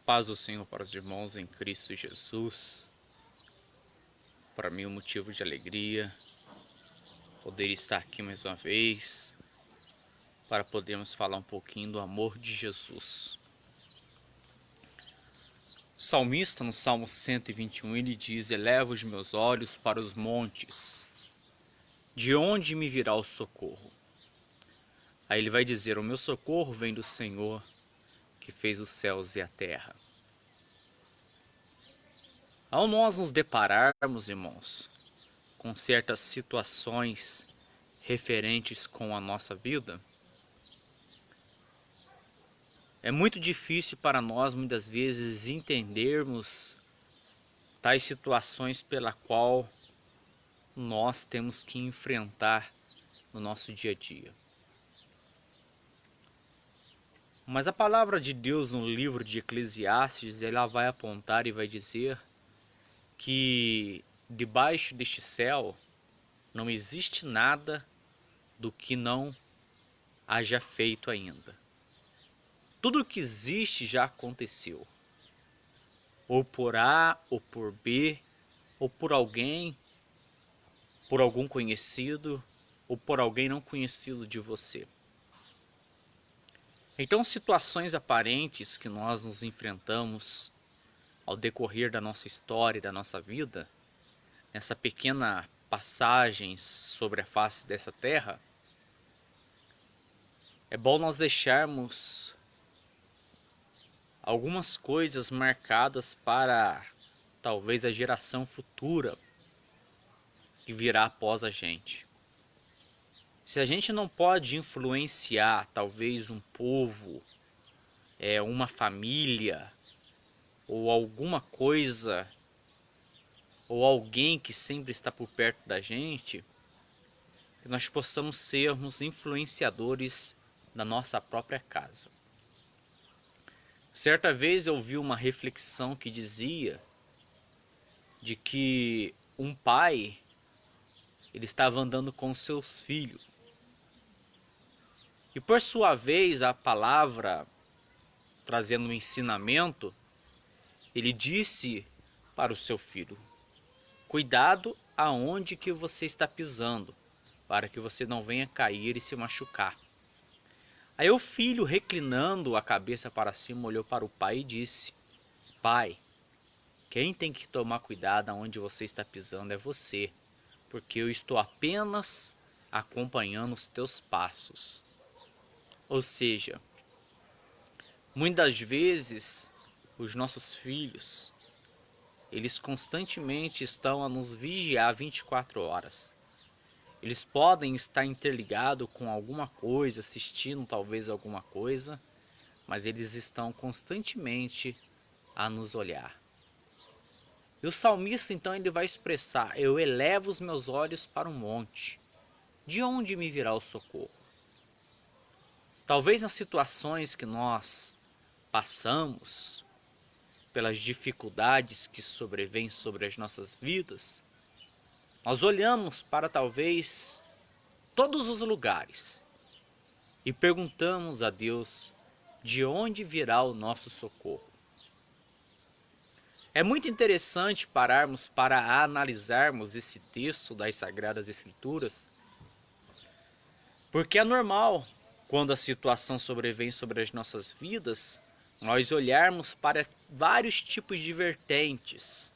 paz do Senhor para os irmãos em Cristo Jesus. Para mim, um motivo de alegria poder estar aqui mais uma vez para podermos falar um pouquinho do amor de Jesus. O salmista, no Salmo 121, ele diz: Eleva os meus olhos para os montes, de onde me virá o socorro? Aí ele vai dizer: O meu socorro vem do Senhor, que fez os céus e a terra. Ao nós nos depararmos, irmãos, com certas situações referentes com a nossa vida, é muito difícil para nós muitas vezes entendermos tais situações pela qual nós temos que enfrentar no nosso dia a dia. Mas a palavra de Deus no livro de Eclesiastes, ela vai apontar e vai dizer que debaixo deste céu não existe nada do que não haja feito ainda. Tudo o que existe já aconteceu, ou por A, ou por B, ou por alguém, por algum conhecido, ou por alguém não conhecido de você. Então, situações aparentes que nós nos enfrentamos ao decorrer da nossa história e da nossa vida, nessa pequena passagem sobre a face dessa terra, é bom nós deixarmos algumas coisas marcadas para talvez a geração futura que virá após a gente. Se a gente não pode influenciar talvez um povo, uma família, ou alguma coisa, ou alguém que sempre está por perto da gente, que nós possamos sermos influenciadores da nossa própria casa. Certa vez eu vi uma reflexão que dizia de que um pai, ele estava andando com seus filhos. E por sua vez, a palavra, trazendo um ensinamento, ele disse para o seu filho: cuidado aonde que você está pisando, para que você não venha cair e se machucar. Aí o filho, reclinando a cabeça para cima, olhou para o pai e disse: Pai, quem tem que tomar cuidado aonde você está pisando é você, porque eu estou apenas acompanhando os teus passos. Ou seja, muitas vezes os nossos filhos, eles constantemente estão a nos vigiar 24 horas. Eles podem estar interligados com alguma coisa, assistindo talvez alguma coisa, mas eles estão constantemente a nos olhar. E o salmista então ele vai expressar: eu elevo os meus olhos para o monte, de onde me virá o socorro? Talvez nas situações que nós passamos, pelas dificuldades que sobrevêm sobre as nossas vidas, nós olhamos para talvez todos os lugares e perguntamos a Deus de onde virá o nosso socorro. É muito interessante pararmos para analisarmos esse texto das Sagradas Escrituras, porque é normal, quando a situação sobrevém sobre as nossas vidas, nós olharmos para vários tipos de vertentes.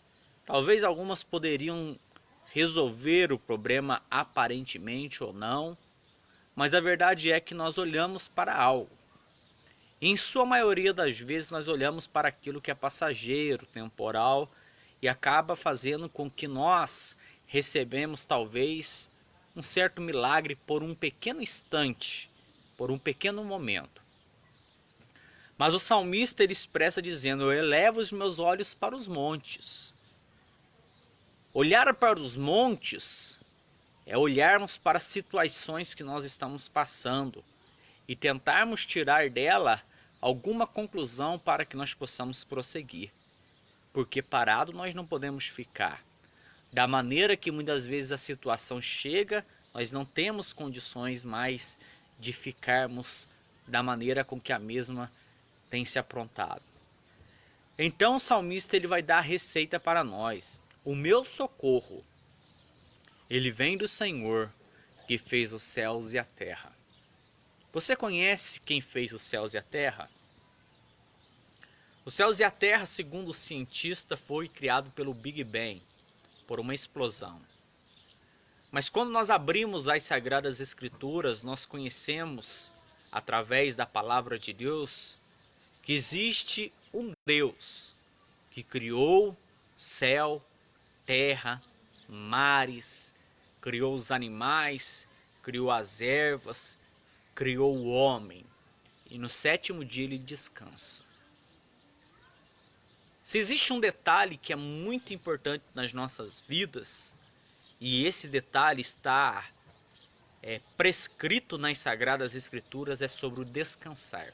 Talvez algumas poderiam resolver o problema aparentemente ou não, mas a verdade é que nós olhamos para algo. E em sua maioria das vezes nós olhamos para aquilo que é passageiro, temporal, e acaba fazendo com que nós recebemos talvez um certo milagre por um pequeno instante, por um pequeno momento. Mas o salmista ele expressa dizendo: eu elevo os meus olhos para os montes. Olhar para os montes é olharmos para as situações que nós estamos passando e tentarmos tirar dela alguma conclusão para que nós possamos prosseguir. Porque parado nós não podemos ficar. Da maneira que muitas vezes a situação chega, nós não temos condições mais de ficarmos da maneira com que a mesma tem se aprontado. Então o salmista ele vai dar a receita para nós. O meu socorro, ele vem do Senhor, que fez os céus e a terra. Você conhece quem fez os céus e a terra? Os céus e a terra, segundo o cientista, foi criado pelo Big Bang, por uma explosão. Mas quando nós abrimos as Sagradas Escrituras, nós conhecemos, através da palavra de Deus, que existe um Deus que criou céu, terra, mares, criou os animais, criou as ervas, criou o homem. E no sétimo dia ele descansa. Se existe um detalhe que é muito importante nas nossas vidas, e esse detalhe está prescrito nas Sagradas Escrituras, é sobre o descansar.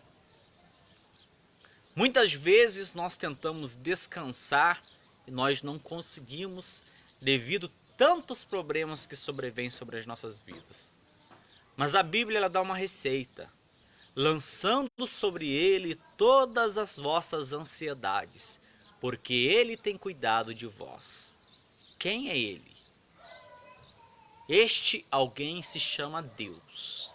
Muitas vezes nós tentamos descansar e nós não conseguimos devido a tantos problemas que sobrevêm sobre as nossas vidas. Mas a Bíblia ela dá uma receita, lançando sobre ele todas as vossas ansiedades, porque ele tem cuidado de vós. Quem é ele? Este alguém se chama Deus.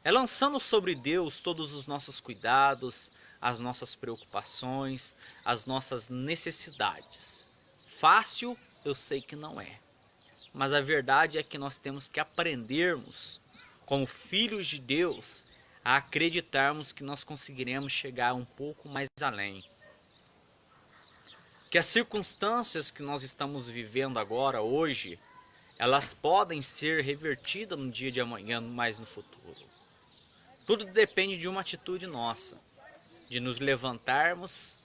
É lançando sobre Deus todos os nossos cuidados, as nossas preocupações, as nossas necessidades. Fácil eu sei que não é, mas a verdade é que nós temos que aprendermos, como filhos de Deus, a acreditarmos que nós conseguiremos chegar um pouco mais além. Que as circunstâncias que nós estamos vivendo agora, hoje, elas podem ser revertidas no dia de amanhã, mais no futuro. Tudo depende de uma atitude nossa, de nos levantarmos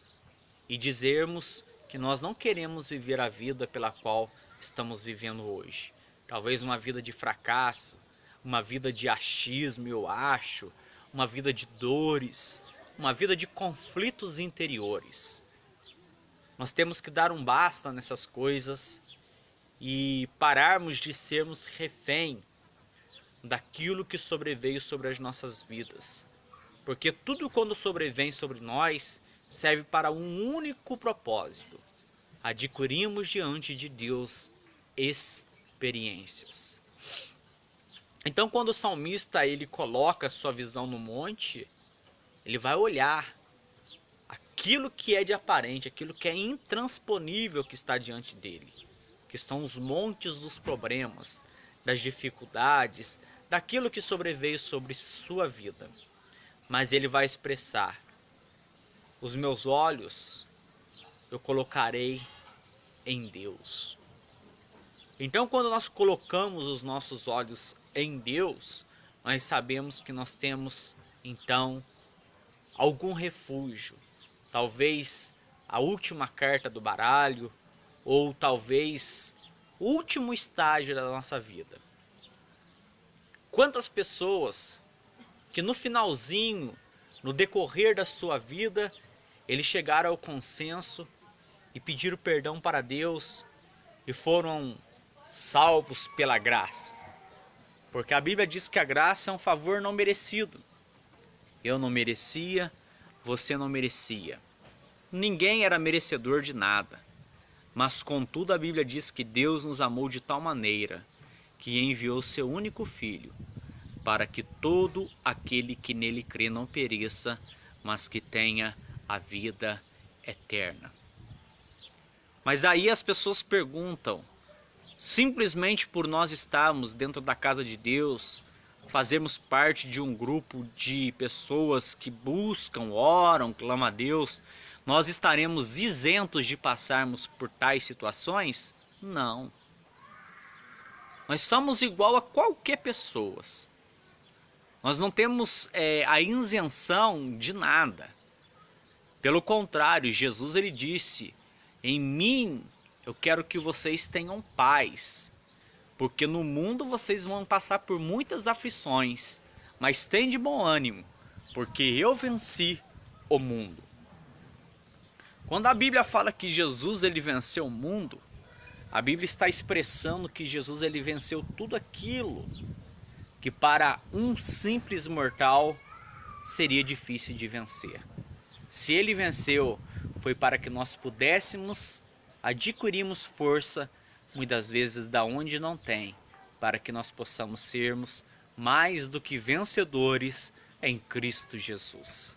e dizermos que nós não queremos viver a vida pela qual estamos vivendo hoje. Talvez uma vida de fracasso, uma vida de achismo, eu acho, uma vida de dores, uma vida de conflitos interiores. Nós temos que dar um basta nessas coisas e pararmos de sermos refém daquilo que sobreveio sobre as nossas vidas. Porque tudo quando sobrevém sobre nós serve para um único propósito: adquirimos diante de Deus experiências. Então quando o salmista ele coloca sua visão no monte, ele vai olhar aquilo que é de aparente, aquilo que é intransponível que está diante dele, que são os montes dos problemas, das dificuldades, daquilo que sobreveio sobre sua vida. Mas ele vai expressar: os meus olhos eu colocarei em Deus. Então quando nós colocamos os nossos olhos em Deus, nós sabemos que nós temos então algum refúgio. Talvez a última carta do baralho, ou talvez o último estágio da nossa vida. Quantas pessoas que no finalzinho, no decorrer da sua vida, eles chegaram ao consenso e pediram perdão para Deus e foram salvos pela graça. Porque a Bíblia diz que a graça é um favor não merecido. Eu não merecia, você não merecia. Ninguém era merecedor de nada. Mas contudo a Bíblia diz que Deus nos amou de tal maneira que enviou seu único Filho, para que todo aquele que nele crê não pereça, mas que tenha a vida eterna. Mas aí as pessoas perguntam, simplesmente por nós estarmos dentro da casa de Deus, fazermos parte de um grupo de pessoas que buscam, oram, clamam a Deus, nós estaremos isentos de passarmos por tais situações? Não. Nós somos igual a qualquer pessoa. Nós não temos a isenção de nada. Pelo contrário, Jesus ele disse: em mim eu quero que vocês tenham paz, porque no mundo vocês vão passar por muitas aflições, mas tem de bom ânimo, porque eu venci o mundo. Quando a Bíblia fala que Jesus ele venceu o mundo, a Bíblia está expressando que Jesus ele venceu tudo aquilo que para um simples mortal seria difícil de vencer. Se ele venceu foi para que nós pudéssemos adquirirmos força, muitas vezes da onde não tem, para que nós possamos sermos mais do que vencedores em Cristo Jesus.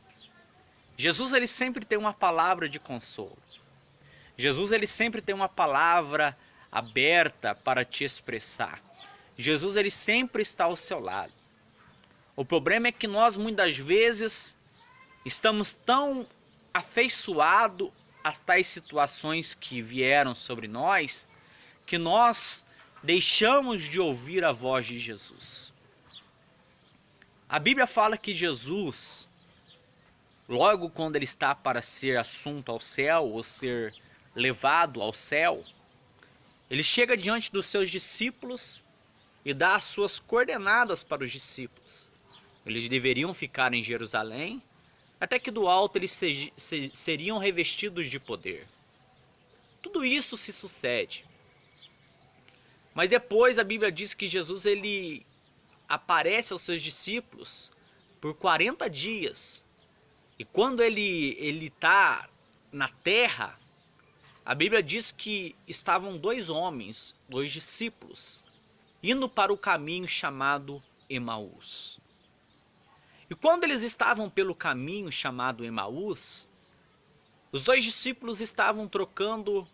Jesus, ele sempre tem uma palavra de consolo. Jesus, ele sempre tem uma palavra aberta para te expressar. Jesus, ele sempre está ao seu lado. O problema é que nós muitas vezes estamos tão afeiçoados a tais situações que vieram sobre nós, que nós deixamos de ouvir a voz de Jesus. A Bíblia fala que Jesus, logo quando ele está para ser assunto ao céu, ou ser levado ao céu, ele chega diante dos seus discípulos e dá as suas coordenadas para os discípulos. Eles deveriam ficar em Jerusalém, até que do alto eles seriam revestidos de poder. Tudo isso se sucede. Mas depois a Bíblia diz que Jesus, ele aparece aos seus discípulos por 40 dias. E quando ele está na terra, a Bíblia diz que estavam dois homens, dois discípulos, indo para o caminho chamado Emaús. E quando eles estavam pelo caminho chamado Emaús, os dois discípulos estavam trocando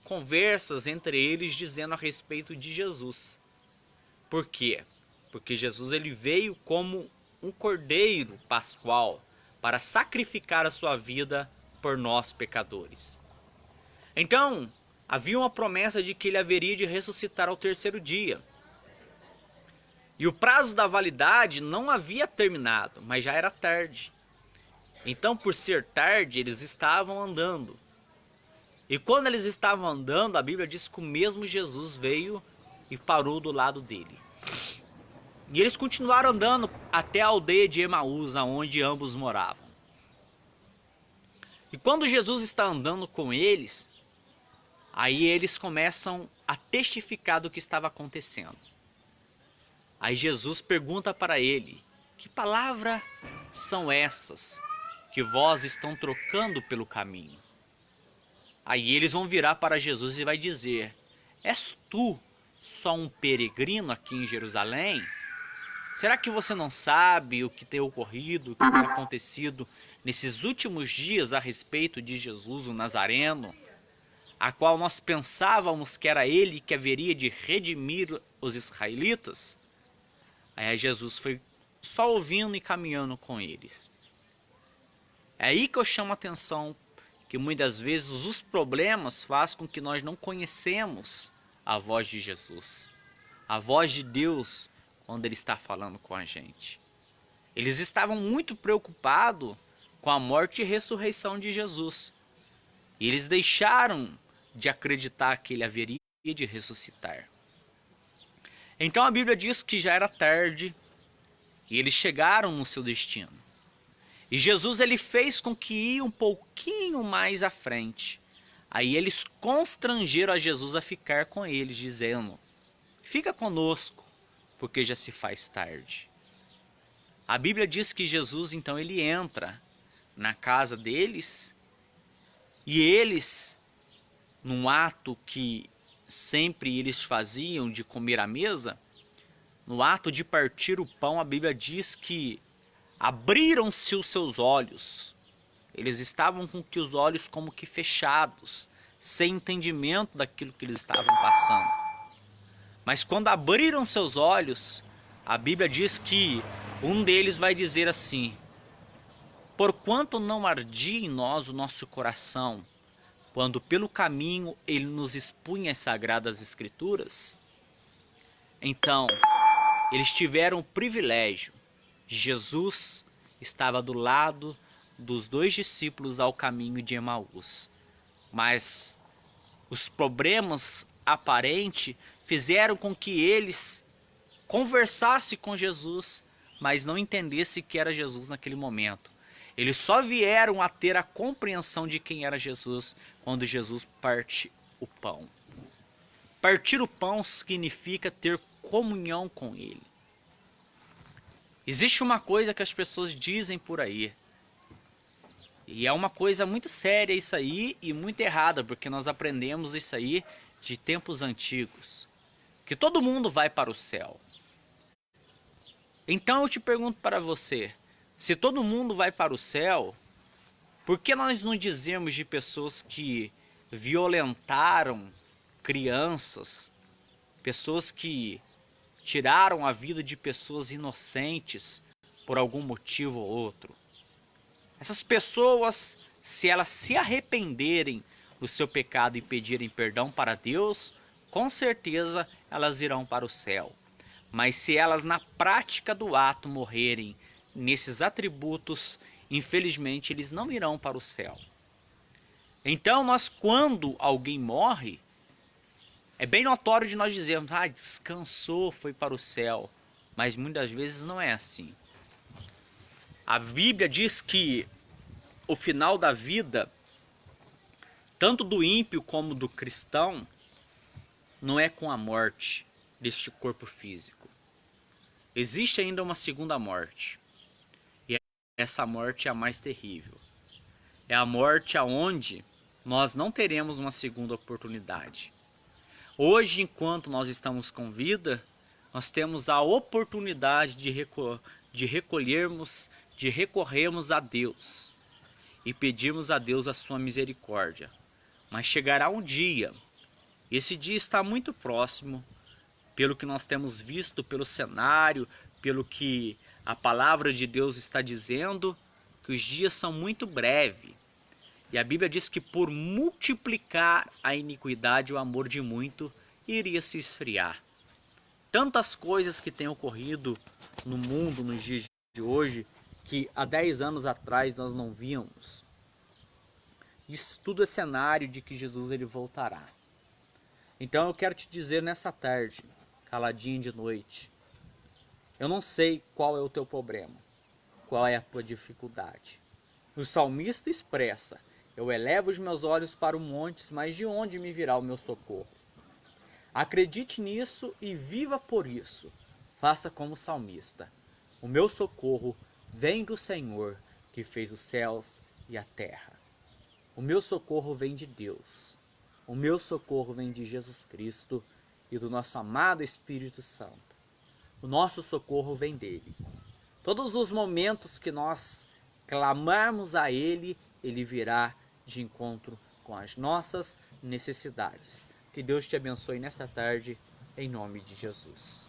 conversas entre eles, dizendo a respeito de Jesus. Por quê? Porque Jesus, ele veio como um cordeiro pascual para sacrificar a sua vida por nós pecadores. Então, havia uma promessa de que ele haveria de ressuscitar ao terceiro dia. E o prazo da validade não havia terminado, mas já era tarde. Então, por ser tarde, eles estavam andando. E quando eles estavam andando, a Bíblia diz que o mesmo Jesus veio e parou do lado dele. E eles continuaram andando até a aldeia de Emaús, onde ambos moravam. E quando Jesus está andando com eles, aí eles começam a testificar do que estava acontecendo. Aí Jesus pergunta para ele: que palavras são essas que vós estão trocando pelo caminho? Aí eles vão virar para Jesus e vai dizer: és tu só um peregrino aqui em Jerusalém? Será que você não sabe o que tem ocorrido, o que tem acontecido nesses últimos dias a respeito de Jesus, o Nazareno, a qual nós pensávamos que era ele que haveria de redimir os israelitas? Aí Jesus foi só ouvindo e caminhando com eles. É aí que eu chamo a atenção, que muitas vezes os problemas fazem com que nós não conhecemos a voz de Jesus, a voz de Deus, quando ele está falando com a gente. Eles estavam muito preocupados com a morte e ressurreição de Jesus. E eles deixaram de acreditar que ele haveria de ressuscitar. Então a Bíblia diz que já era tarde e eles chegaram no seu destino. E Jesus, ele fez com que ia um pouquinho mais à frente. Aí eles constrangeram a Jesus a ficar com eles, dizendo: fica conosco, porque já se faz tarde. A Bíblia diz que Jesus, então, ele entra na casa deles e eles, num ato que sempre eles faziam de comer à mesa, no ato de partir o pão, a Bíblia diz que abriram-se os seus olhos. Eles estavam com os olhos como que fechados, sem entendimento daquilo que eles estavam passando. Mas quando abriram seus olhos, a Bíblia diz que um deles vai dizer assim: porquanto não ardia em nós o nosso coração, quando pelo caminho ele nos expunha as sagradas escrituras? Então, eles tiveram o privilégio. Jesus estava do lado dos dois discípulos ao caminho de Emaús. Mas os problemas aparentes fizeram com que eles conversassem com Jesus, mas não entendessem que era Jesus naquele momento. Eles só vieram a ter a compreensão de quem era Jesus quando Jesus parte o pão. Partir o pão significa ter comunhão com ele. Existe uma coisa que as pessoas dizem por aí: E é uma coisa muito séria isso aí e muito errada, porque nós aprendemos isso aí de tempos antigos, que todo mundo vai para o céu. Então eu te pergunto para você, se todo mundo vai para o céu, por que nós não dizemos de pessoas que violentaram crianças, pessoas que tiraram a vida de pessoas inocentes por algum motivo ou outro? Essas pessoas, se elas se arrependerem do seu pecado e pedirem perdão para Deus, com certeza elas irão para o céu. Mas se elas na prática do ato morrerem nesses atributos, infelizmente eles não irão para o céu. Então nós, quando alguém morre, é bem notório de nós dizermos, descansou, foi para o céu. Mas muitas vezes não é assim. A Bíblia diz que o final da vida, tanto do ímpio como do cristão, não é com a morte deste corpo físico. Existe ainda uma segunda morte. E essa morte é a mais terrível. É a morte aonde nós não teremos uma segunda oportunidade. Hoje, enquanto nós estamos com vida, nós temos a oportunidade de recorrermos a Deus e pedirmos a Deus a sua misericórdia. Mas chegará um dia, esse dia está muito próximo, pelo que nós temos visto, pelo cenário, pelo que a palavra de Deus está dizendo, que os dias são muito breves. E a Bíblia diz que por multiplicar a iniquidade, o amor de muito iria se esfriar. Tantas coisas que têm ocorrido no mundo nos dias de hoje, que há 10 anos atrás nós não víamos. Isso tudo é cenário de que Jesus ele voltará. Então eu quero te dizer nessa tarde, caladinho de noite, eu não sei qual é o teu problema, qual é a tua dificuldade. O salmista expressa: eu elevo os meus olhos para o monte, mas de onde me virá o meu socorro? Acredite nisso e viva por isso. Faça como o salmista. O meu socorro vem do Senhor, que fez os céus e a terra. O meu socorro vem de Deus. O meu socorro vem de Jesus Cristo e do nosso amado Espírito Santo. O nosso socorro vem dele. Todos os momentos que nós clamarmos a ele, ele virá de encontro com as nossas necessidades. Que Deus te abençoe nessa tarde, em nome de Jesus.